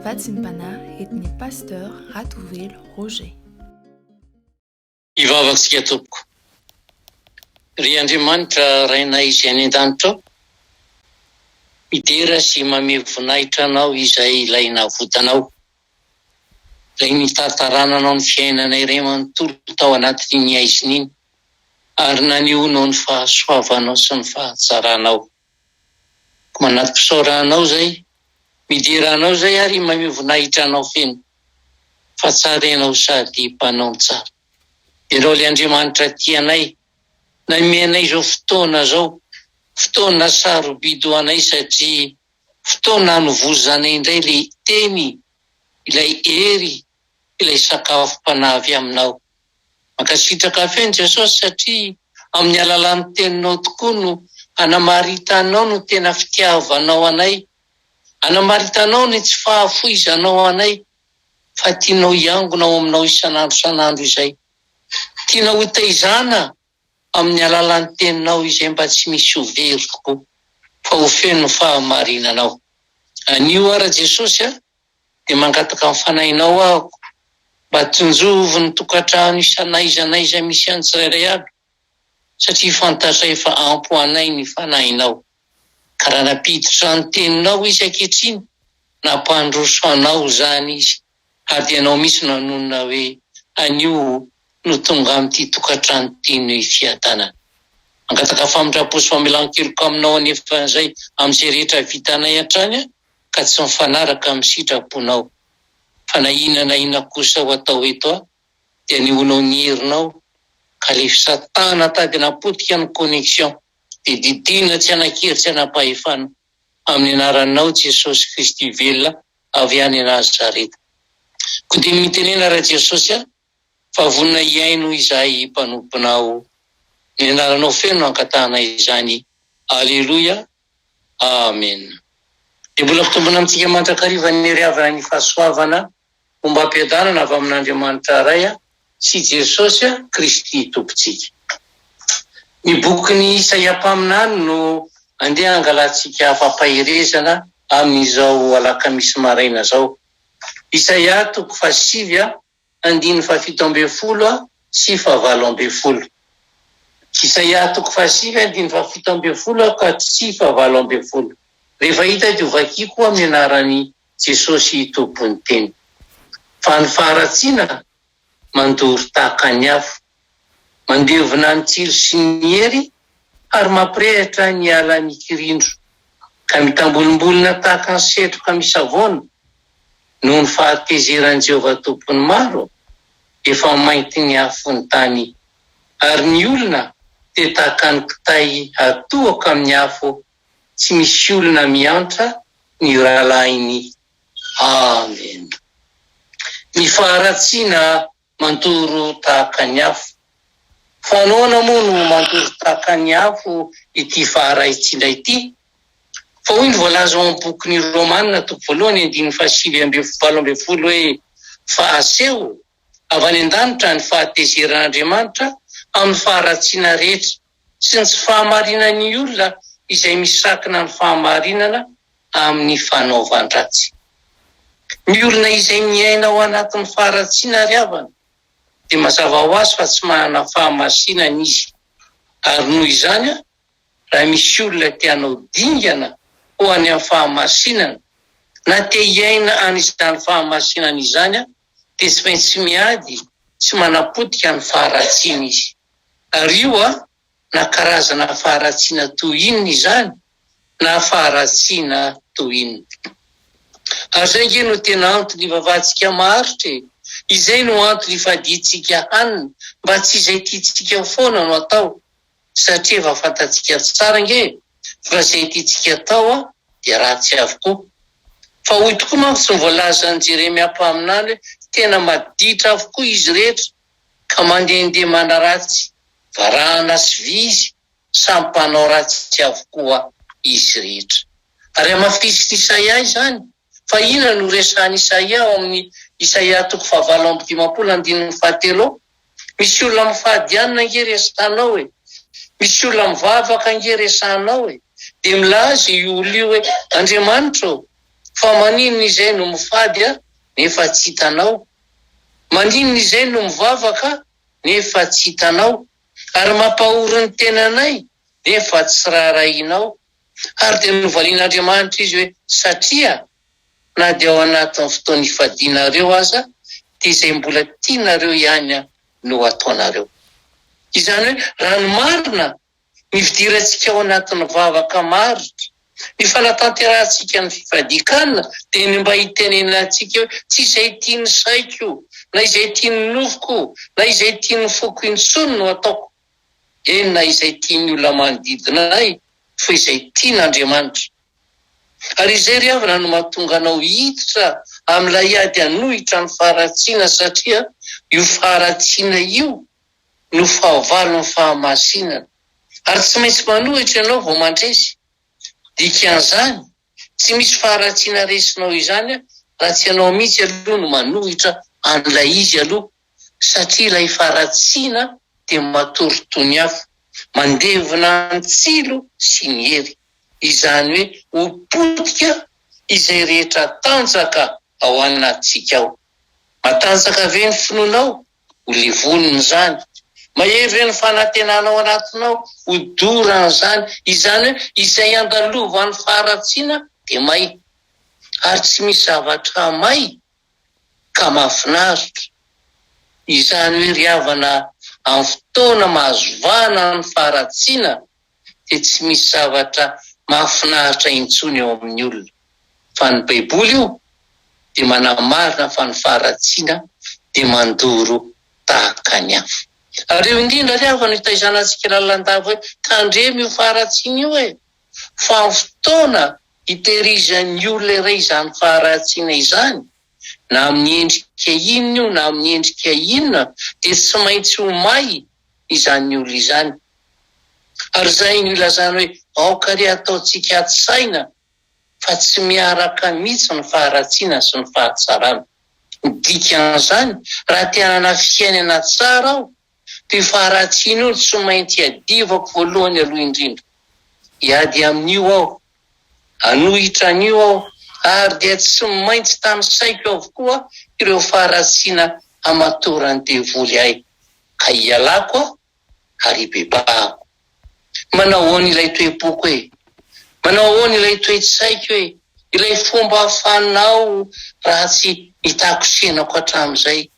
Vatsim-panahy etny pasteur Ratovelo Roger. Ivavatsika tompoko. Ry Andriamanitra rainay izay any an-danitra ao, midera sy mame voninahitra anao izay ilaina votanao. Ilay nitatarananao ny fiainanay iray manontolo tao anatin'ny aiziny ary nanionao ny fahasoavanao sy ny fahatsaranao. Manati-pisaoranao zay, mideranao zay ary mame voninahitra anao feno. Fatsarenao sady mpanao tsara. Ianao le Andriamanitra tianay, namianay izao fotoana zao, fotoana sarobidy ho anay satria fotoana hanovozanay indray le teny, ilay hery, ilay sakafom-panavy aminao. Mankasitraka feno Jesosy satria amin'ny alalan'ny teninao tokoa no anamaritanao no tena fitiavanao anay. Anamaritanao ny tsy fahafoizanao anay, fa tianao iangona ao aminao isanandro izay. Tianao hitaizana amin'ny alalan'ny teninao izay mba tsy misy overy tokoa, fa ho feno fahamarinanao. Anio ara Jesosy dia mangataka amin'ny fanahinao ahako, mba tonjovo ny tokantrano isanaiza misy any tsirairay aby, satria fantatray fa ampy ho anay ny fanahinao. Ka raha napiditra ny teninao izy ankehitriny, nampandroso anao zany izy, ary ianao misy nanonona hoe anio no tonga amin'ity tokantrano ity ny fiadanana. Mangataka famindraposy famelan-keloka aminao anefa an'izay amin'izay rehetra vitanay hatrany, ka tsy mifanaraka amin'ny sitraponao. Fa na inona kosa ho atao eto dia nionao ny herinao, ka le fisatana tady napotika ny connexion, dia didina tsy anankeri tsy anapahefana amin'ny anaranao Jesosy Kristy velona avy any Nazareta. Koa dia mitenena raha Jesosy fa vonina iaino izay mpanomponao. Ny anaranao feno ankatana izany. Aleluia. Amen. Dia mbola fitombona amintsika mandrakariva ny riavana ny fahasoavana fomba ampiadanana avy amin'Andriamanitra ray sy Jesosy Kristy tompontsika. Ny bokin'ny Isaia mpaminany no andeha angalantsika fampahirezana amin'izao alakamisy maraina zao. Isaia 5:7, 7:10 sy 7:20. Isaia 5:7, 7:10 ka sy 7:20. Rehefa hita dia vakiako amin'ny anaran'ny Jesosy tompony teny. Fa ny faharatsiana mandory tahaka ny afo, mandevona ny tsiro sy ny hery, ary mampirehitra ny ala mikirindro, ka mitambolombolona tahaka ny setroka misavoana. Noho ny fahatezeran'i Jehovah tompony maro, efa mainty ny afo ny tany, ary ny olona dia tahaka ny kitay atohaka amin'ny afo, tsy misy olona miantra ny rahalainy. Amen. Ny faharatsiana mandoro tahaka ny afo. Fanaona moa no mandoro tahaka ny afo ity faharaitsindray ity? Fa hoy ny voalaza ao amin'ny bokin'ny Romanina 7:7-8 hoe fa aseho avy any an-danitra ny fahatezeran'Andriamanitra amin'ny faharatsiana rehetra sy ny tsy fahamarinan'ny olona izay misakina ny fahamarinana amin'ny fanaovan-dratsy. Ny olona izay miaina ao anatin'ny faharatsiana riavana dia mazava ho azy fa tsy manana fahamasinana izy. Ary noho izany, raha misy olona tianao dingana ho any amin'ny fahamasinana, na te hiaina an'izany fahamasinana izany, dia tsy maintsy miady tsy manapotika ny faharatsiana izy. Ary io na karazana faharatsiana toy inona izany, na faharatsiana toy inona. Ary zay nge no tena antony ivavahantsika maharitra, izay no antony ifaditsika hanina, mba tsy izay tiantsika foana no atao, satria efa fantatsika tsara nge fa izay tiantsika atao dia ratsy avokoa. Fa hoy tokoa manko tsy voalazan'i Jeremia mpaminany, tena maditra avokoa izy rehetra, ka mandehandeha manaratsy, varahana sy vizy, samy mpanao ratsy avokoa izy rehetra. Ary amafisy Isaia izany, fa ina no resahan'i Isaia ao amin'ny Isaia 5:15-7. Misy olona mifadianina nge resanao misy olona mivavaka nge resanao dia milaza io olona io hoe Andriamanitra, fa maninona izay no mifady nefa tsy hitanao, maninona izay no mivavaka nefa tsy hitanao, ary mampahory ny tenanay nefa tsy raharahinao. Ary dia novalian'Andriamanitra izy hoe satria na dia ao anatin'ny fotoana ifadianareo aza dia izay mbola tianareo ihany no ataonareo. Izany hoe raha ny marina nividirantsika ao anatin'ny vavaka maritra, ny fanatanterantsika ny fifadikanana dia ny mba hitenenantsika hoe tsy izay tiany saiko na izay tiany nofoko na izay tiany foko intsony no ataoko, eny na izay tiany olona manodidinay fa izay tian'Andriamanitra. Ary izay ry havana no mahatonga anao hiditra amin'ilay ady hanohitra ny faharatsiana, satria io faharatsiana io no fahavalon'ny fahamasinana. Ary tsy maintsy manohitra ianao vao mandresy. Dikan'izany tsy misy faharatsiana resinao izany raha tsy ianao mihitsy aloha no manohitra an'ilay izy aloha, satria ilay faharatsiana dia matorotony hafa, mandevina ny tsilo sy ny hery. Izany hoe ho potika izay rehetra tanjaka ao anatsika ao. Matanjaka ve ny finoanao? Ho levonina izany. Mahery ny fanantenanao anatinao? Ho dorana izany. Izany hoe izay andalovan'ny faharatsiana dia may. Ary tsy misy zavatra may ka mahafinaritra. Izany hoe ry havana amin'ny fotoana mahazovana ny faharatsiana dia tsy misy zavatra mahafinaritra intsony eo amin'ny olona. Fa ny Baiboly io dia manamarina fa ny faharatsiana dia mandoro tahaka ny hafa. Ary eo indrindra ry havana hitaizanantsika lalandava hoe tandremo io faharatsiana io e. Fa amin'ny fotoana hitehirizan'ny olona iray izany faharatsiana izany, na amin'ny endrika inona io na amin'ny endrika inona, dia tsy maintsy ho may izany olona izany. Ary izay no ilazana hoe aoka ry ataontsika aty-saina fa tsy miaraka mihitsy ny faharatsiana sy ny fahatsarana. Dikan'izany raha te hanana fiainana tsara aho dia faharatsiana io tsy maintsy adivako voalohany aloha indrindra. Hiady amin'io aho, hanohitra an'io aho, ary dia tsy maintsy tany saiko avokoa ireo faharatsiana hamatorany devoly ahy, ka hialako aho ary hibebahako. Manao ahoana ilay toe-poko e? Manao ahoana ilay toe-tsaiko e? Ilay fomba hafanao raha tsy hitakosenako hatramin'izay.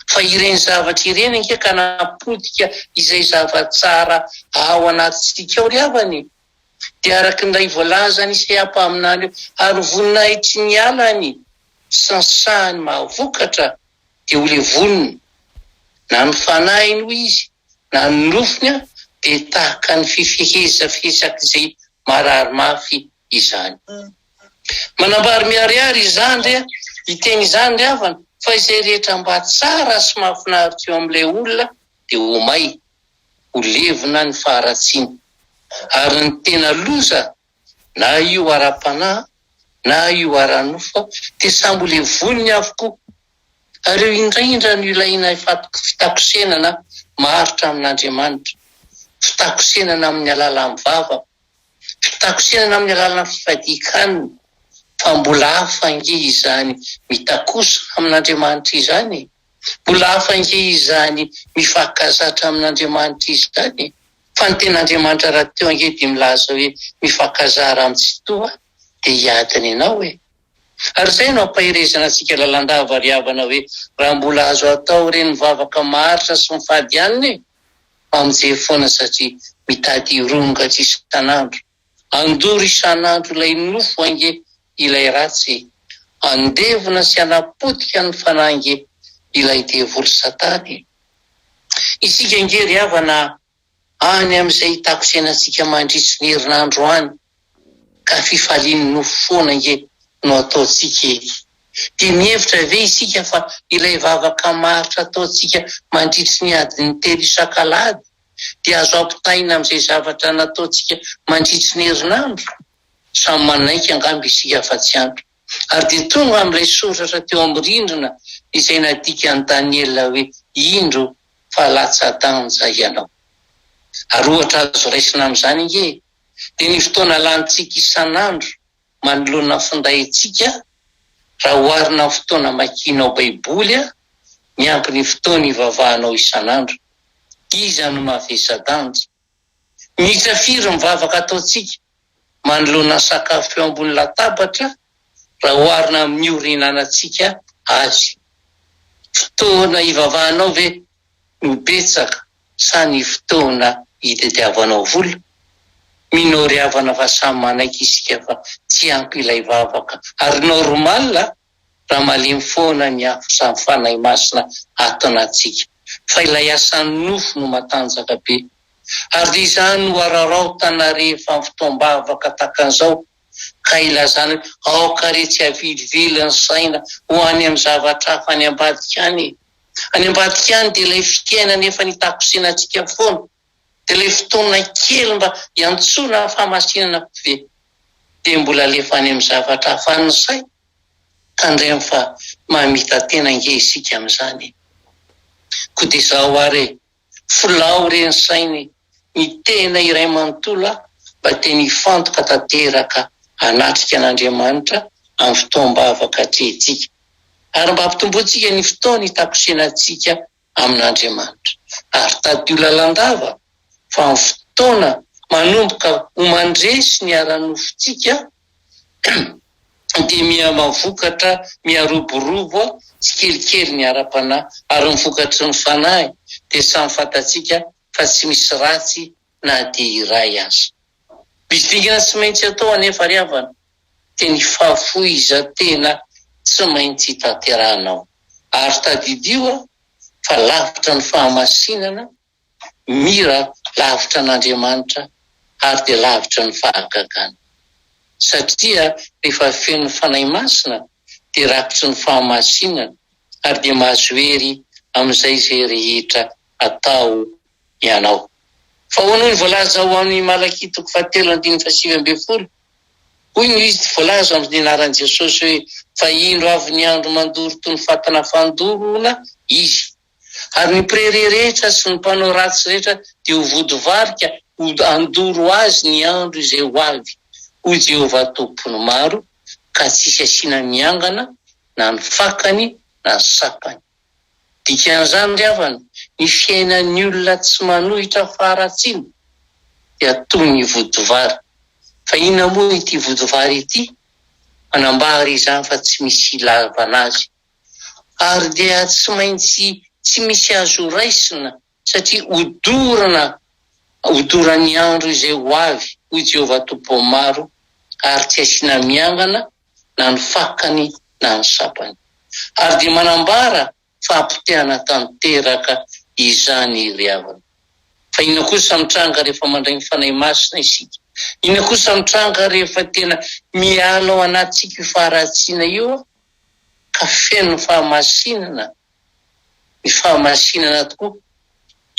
Fa ireny zavatra ireny anke ka napotika izay zava-tsara ao anatintsika ao ry havany, dia araka indray voalazany Isaia amin'any ary voninahitry ny alany sy ny sahany mahavokatra dia ho levonina. Na ny fanahiny hoy izy na ny nofony dia tahaka ny fifehezafezaka izay marary mafy izany. Manambary miharihary izany ry hiteny izany ry havana fa izay rehetra mba tsara sy mahafinaritra eo amin'ilay olona dia ho may, ho levona ny faharatsiana. Ary ny tena loza, na io ara-panahy na io ara-nofa, dia samby ho levoniny avokoa. Ary eo indrindra no ilaina fitakosenana maharitra amin'Andriamanitra, fitakosenana amin'ny alalan'ny vava, fitakosenana amin'ny alalan'ny fifadikanana. Fa mbola hafa ange izany mitakosa amin'Andriamanitra izany, mbola hafa ange izany mifankazatra amin'Andriamanitra izany. Fa ny ten'Andriamanitra raha teo ange dia milaza hoe mifankazara amin'ny toa dia hiadiny ianao e. Ary izay no ampahirezana antsika lalandava ry havana hoe raha mbola azo atao ireny mivavaka maharitra sy mifady ihany amin'izay foana, satria mitady irongatra isan'andro, andoro isan'andro ilay nofo ange ilay ratsy, andevona sy anapotika ny fanange ilay devoly Satany. Isika ange ry havana any amin'izay hitakosenantsika mandritry ny herinandro any, ka fifaliany nofo foana ange no ataontsika eky. Dia mihevitra ve isika fa ilay vavaka maharitra ataontsika mandritry ny adiny telo isan-kalady dia azo ampitaina amin'izay zavatra nataontsika mandritry ny herinandro? Samy manaiky angamba isika fa tsy ampy. Ary dia tonga amin'ilay soratra teo amin'ny rindrina izay nadika an'i Daniela hoe indro fa latsa-danja ianao. Ary ohatra azo raisina amin'izany inge dia ny fotoana lanitsika isan'andro manoloana finday antsika raha oharina amin'ny fotoana makianao baiboly a, miampy ny fotoana ivavahanao isan'andro. Iza no mavesa-danja? Misafiry mivavaka ataontsika manoloana sakafo eo ambony latabatra raha oharina amin'ny orinanantsika azy. Fotoana ivavahanao ve no betsaka sa ny fotoana hitadiavanao vola? Mino ry havana fa samy manaiky isika fa tsy ampy ilay vavaka. Ary normal raha malemy foana ny afo samy fanahy masina ato anatsika. Fa ilay asan'ny nofo no matanjaka be. Ary izany no araraotana rehefa amin'ny fotoam-bavaka takan'izao ka ilazana aoka re tsy avilivily ny saina ho any amin'ny zavatra hafa any ambadika any. Any ambadika any dia ilay fikaina nefa ny takosinantsika foana. Dia ilay fotoana kely mba hiantsoana fahamasinana ve dia mbola alefa any amin'ny zavatra hafa ny say. Ka ndray fa mamita tena nge isika amin'izany. Koa dia izao ary filao reny sainy ny tena iray manontolo mba teny hifantoka tanteraka hanatrika an'Andriamanitra amin'ny fotoam-bavaka hatrehantsika. Ary mba hampitomboantsika ny fotoana hitakosenantsika amin'Andriamanitra. Ary tadio lalandava fa amin'ny fotoana manomboka ho mandresy ny ara-nofontsika dia mihamavokatra miharoborobo tsy kelikely ny ara-panahy ary mivokatry ny fanahy dia samy fantatsika fa tsy misy ratsy na dia iray aza. Misy dingana tsy maintsy atao anefa ry havana dia ny fahafohizan-tena tsy maintsy tanterahanao. Ary tadidio fa lavitra ny fahamasinana, mira lavitra n'Andriamanitra ary dia lavitra ny fahagagana. Satria rehefa feno fanahy masina dia rakitry ny fahamasinana ary dia mahazo hery amin'izay izay rehetra atao ianao. Fa hoy ny voalaza ao amin'ny Malaki 3:9-10. Hoy ny izy voalaza amin'ny anaran'i Jesosy hoe fa indro avy ny andro mandoro toy ny fatana fandorona izy. Ary ny mpirere rehetra sy ny mpanao ratsy rehetra dia ho vodivarika ho andoro azy ny andro izay ho avy. Hoy Jehovah tompony maro ka tsisy asiana miangana na ny fakany na ny sapany. Dikan'izany ry havana, ny fiainan'ny olona tsy manohitra faharatsiana dia toy ny vodivary. Fa inona moa ity vodivary ity? Manambara izany fa tsy misy ilavana azy. Ary dia tsy maintsy tsy misy azo raisina satria hodoran'ny andro izay ho avy. Hoy Jehovah tompony maro ary tsy asiana miangana na ny fakany na ny sapany. Ary dia manambara fa ampitehana tanteraka izany ry havana. Fa inona kosa mitranga rehefa mandray ny fanahy masina isika? Inona kosa mitranga rehefa tena miala ao anatsika faharatsiana io ka feno fahamasinana, ny fahamasinana tokoa.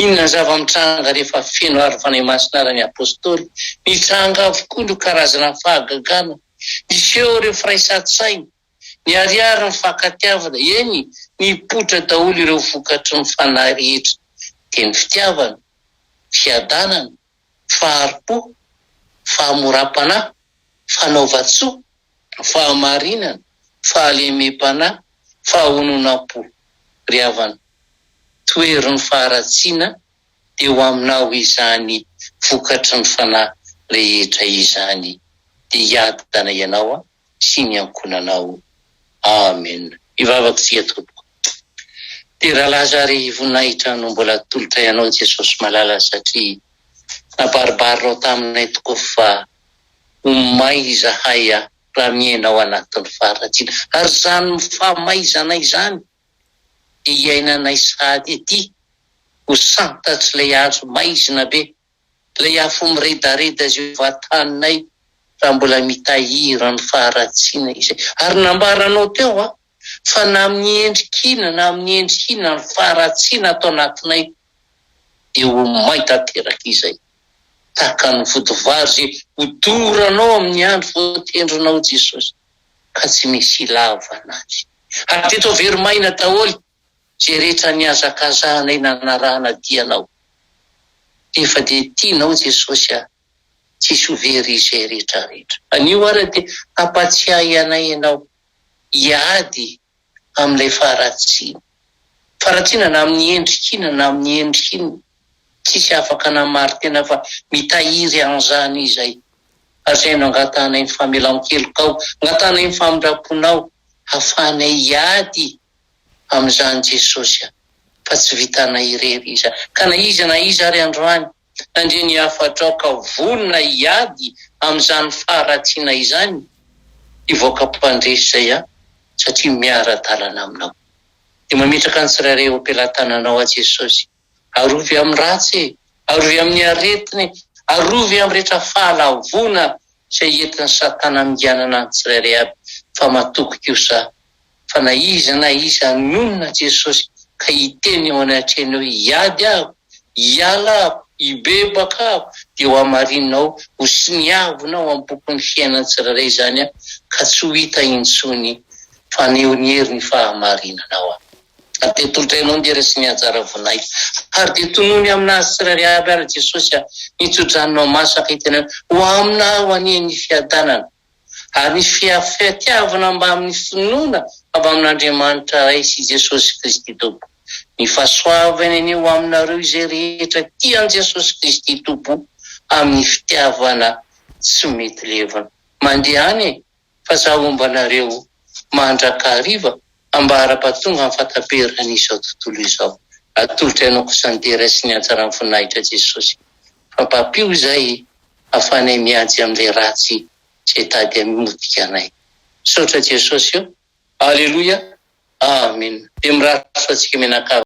Inona zava-mitranga rehefa feno ary fanahy masina ara ny apôstôly? Mitranga avokoa no karazana fahagagana. Iseho ireo firaisan-tsaina, ny ariary ny fankatiavana, eny ny potra daholo ireo vokatry ny fanahy rehetra. Dia ny fitiavana, fiadanana, faharipo, fahamoram-panahy, fanaova-tsoa, fahamarinana, fahalemem-panahy, fahononam-po. Ry havana, toeriny faharatsiana dia ho aminao izany vokatry ny fanahy rehetra izany. Dia hiadana ianao sy ny ankonanao. Amen. Ivavaka sia tompoko. Dia raha lazary voninahitra no mbola tolotra ianao Jesosy malala satria nabaribary taminay tokoa fa omay izahay raha miainao anatin'ny faharatsiana. Ary zany fahamaizanay izany dia iainanay sady ety ho santatry ilay azo maizina be, ilay afo miredareda zay vataninay raha mbola mitahira ny faharatsiana izay. Ary nambaranao teo fa na amin'ny endrikina na amin'ny endrikina ny faharatsiana atao anatinay dia ho may tanteraka izay. Tahaka ny vodivary zay hodoranao amin'ny andro voatendronao Jesosy ka tsy misy ilavana azy. Ary teto verimaina daholo zay rehetra niazakazahanay nanarahana dianao. Efa dia tianao Jesosy tsisy ho very izay rehetrarehetra. Anio ary dia ampatsiahy anay ianao hiady amin'ilay faratsiana na amin'ny endrikina na amin'ny endrikiny. Tsisy afaka namary tena fa mitahiry an'izany izay. Asaino angatanay ny famelan-kelokao, angatanay ny famindraponao, hafanay hiady amin'izany Jesosy fa tsy vitanay irery iza. Ka na iza ary androany, nandre ny afatra ka vonona hiady amin'izany faratsiana izany, hivoaka mpandresy izay satria miara-dalana aminao. Dia mametraka ny tsirairay eo am-pelantananao Jesosy. Arovy amin'ny ratsy, arovy amin'ny aretiny, arovy amin'ny rehetra fahalavona izay entin'ny Satana minganana ny tsirairay aby. Fa matoky kosa fa na iza nonona Jesosy ka hiteny eo anatreny hoe hiady aho, hiala aho, hibebaka aho, dia ho hamarinao, ho siniavonao amin'ny bokon'ny fiainany tsirairay izany ka tsy ho hita intsony fa neo ny herin'ny fahamarinanao. Dia tolotrainao ny dera sy ny anjara vonahy. Ary dia tonony aminazy tsirairay aby ary Jesosy nitsodranonao masaka hiteny ho aminao ho anie ny fiadanana. Ary ny fitiavana mba amin'ny finoana avy amin'Andriamanitra ray sy Jesosy Kristy Tompo. Ny fahasoavany anio aminareo izay rehetra tian Jesosy Kristy Tompo amin'ny fitiavana tsy mety levana. Mandeha any fa zahombanareo mandrakariva ambara-patonga amin'ny fataperana izao tontolo izao. Atolotrainao kosa ny dera sy ny anjara voninahitra Jesosy. Fampapio izay afanay miady amin'ilay ratsy izay tady mimotika anay. Saotra Jesosy eo. Aleloia. Amen. Dia miratra antsika menakava.